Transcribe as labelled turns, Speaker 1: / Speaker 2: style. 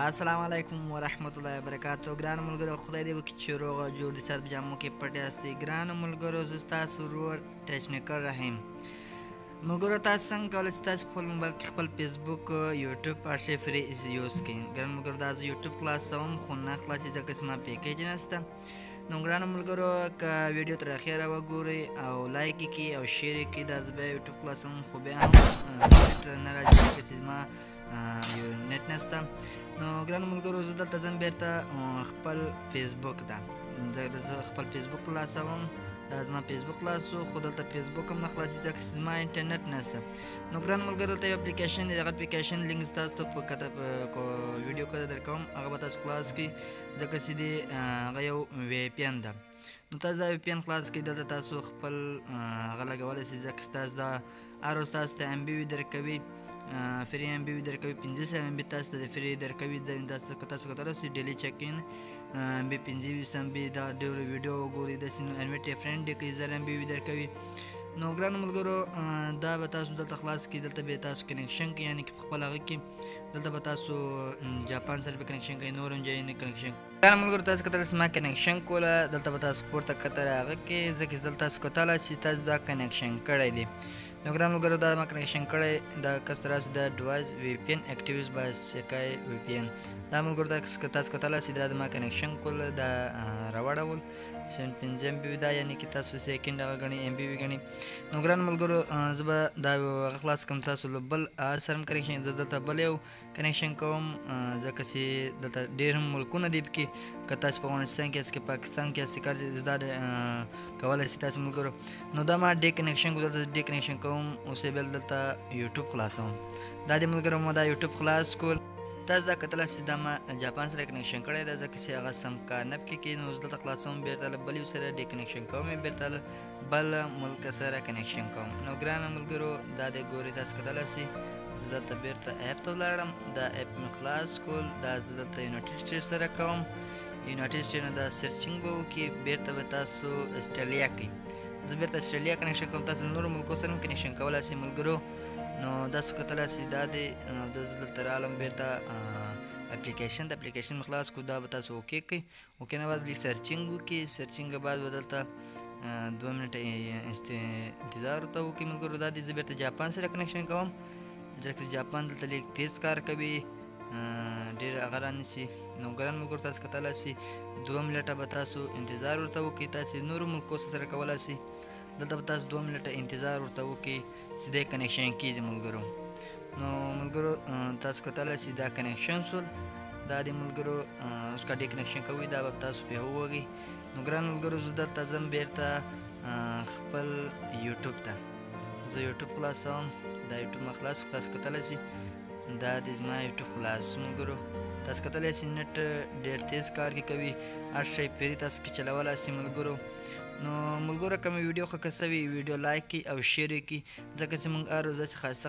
Speaker 1: السلام علیکم ورحمت الله وبرکاتو. ګرانو ملګرو، خدای دې وکړي چې روغ جوړ دي، سر په جامو کې پټ یاستئ. ګرانو ملګرو، زه ستاسو ورور ټچنیکر رحیم. ملګرو، تاسو څنګه کولی شئ تاسو په خپل موبایل کې خپل فیسبوک، یوټیوب ارشیف فري یوز کړئ. ګرانو ملګرو، دا زه یوټیوب خلاصوم خو نه خلاصي ځکه چې زما پیکیج نشته. نو ګرانو ملګرو، که ویډیو تر اخره وګورئ او لایک یې کړئ او شیر یې کړئ، دا زه بیا یوټیوب خلاصوم خو بیا هم نیټ نه راځي ځکه چې زما نیټ نشته. نو ګرانو ملګرو، زه دلته ځم بیرته خپل فیسبوک ته. زه خپل فیسبوک خلاصوم. دا زما فیسبوک خلاص شو خو دلته فیسبوک هم نه خلاصي ځکه چې زما انټرنټ نشته. نو ګرانو ملګرو، دلته یو اپلیکیشن دی. دغه اپلیکیشن لینک تاسو ته په ویډیو کې درکوم، هغه به تاسو خلاص کړئ ځکه چې دی هغه یو وی پی این ده. نو تاسو دا وی پی این خلاص کړئ. دلته تاسو خپل هغه لګولی شئ ځکه چې تاسو دا هر ورځ تاسو ته ام بي وي درکوي، فری ام بي وي درکوي. 1500 ام بي تاسو ته د فری درکوي. تاسو کتلی شئ ډیلی چیک ان ام بي 25 ام بي دا ډېر ویډیو وګورئ. داسې نو انویټ یې فرینډ دی که 1000 ام بي وي درکوي. نو ګرانو ملګرو، دا به تاسو دلته خلاص کړئ. دلته به تاسو کنیکشن کوئ، یعنې که په خپل هغه کې دلته به تاسو جاپان سره به کنیکشن کوئ، نور هم ځایونه کنیکشن. ګرانو ملګرو، تاسو کتلی شئ ما کنیکشن کوله. دلته به تاسو پورته کتل هغه کې ځکه چې دلته تاسو کتلی شئ تاسو دا کنیکشن کړی دی. نو ګرانو ملګرو، دا ما کنیکشن کړی. دا کس راسي دا ډیوایس وی پی این اکټیویز بای سکای وی پی این. دا ملګرو تاسو کتلی شئ دا د ما کنیکشن کوله، دا راوړول 5 ام بي وي، دا یعنې کې تاسو سیکنډ هغه ګڼئ، ام بي وي ګڼئ. نو ګرانو ملګرو، زه به دا هغه خلاص کړم. تاسو له بل سره هم کنیکشن، زه دلته بل یو کنیکشن کوم ځکه چې دلته ډېر هم ملکونه دي پکې. که تاسو په افغانستان کې یاست، که پاکستان کې یاست، کار زده کولی شئ تاسو ملګرو. نو دا ما ډې کنیکشن کوم، دلته ډې کنیکشن کوم. اوس یې بیا دلته یوټیوب خلاصوم. دا دې ملګرو ما دا یوټیوب خلاص کول. تاسو دا کتلی شئ دا ما جاپان سره کنیکشن کړی دی ځکه چې هغه سم کار نه پکې کوي. نو اوس دلته خلاصوم، بیرته له بل یو سره ډې کنیکشن کوم، بیرته له بل ملک سره کنیکشن کوم. نو ګرانو ملګرو، دا دی ګورئ تاسو کتلی شئ. زه دلته بیرته ایپ ته ولاړم، دا ایپ مې خلاص کول. دا زه دلته یونایټډ سټیټ سره کوم. یونایټډ سټیټ نه دا سرچینګ به وکړي، بیرته به تاسو اسټرالیا کوئ. زه بیرته اسټرالیا کنیکشن کوم. تاسو نورو ملکو سره هم کنیکشن کولی شئ ملګرو. نو تاسو کتلی شئ دا دی. زه دلته رالم بیرته اپلیکیشن. د اپلیکیشن مې خلاص کړو. دا به تاسو اوکې کړئ. اوکې نه بعد به سرچینګ وکړئ. سرچینګ بعد به دلته 2 منټه انتظار ورته وکړئ ملګرو. دا دی زه بیرته جاپان سره کنیکشن کوم ځکه چې جاپان دلته لږ تیز کار کوي، ډېر هغه رانیسي. نو ګران ملګرو، تاسو کتلی شئ 2 منټه به تاسو انتظار ورته وکړئ. تاسې نورو ملکو سره کولی شئ. دلته به تاسو 2 منټه انتظار ورته وکړئ چې دی کنیکشن کېږي ملګرو. نو ملګرو، تاسو کتلی شئ دا کنیکشن شول. دا دی ملګرو، اوس که ډې کنیکشن کوئ دا به تاسو پرې ووهئ. نو ګران ملګرو، زه دلته ځم بیرته خپل یوټیوب ته. زه یوټیوب خلاصوم. دا یوټیوب مې خلاص کړو. تاسو کتلی شئ دا دی زما یوټیوب خلاص ملګرو. تاسو کتلی شئ نټ ډېر تیز کار کوي، هر شی فري تاسو کې چلولی شئ ملګرو. نو ملګرو، که مې ویډیو ښه که څه وي ویډیو لایک کړئ او شیر یې کړئ ځکه چې موږ هر ورځ داسې ښایسته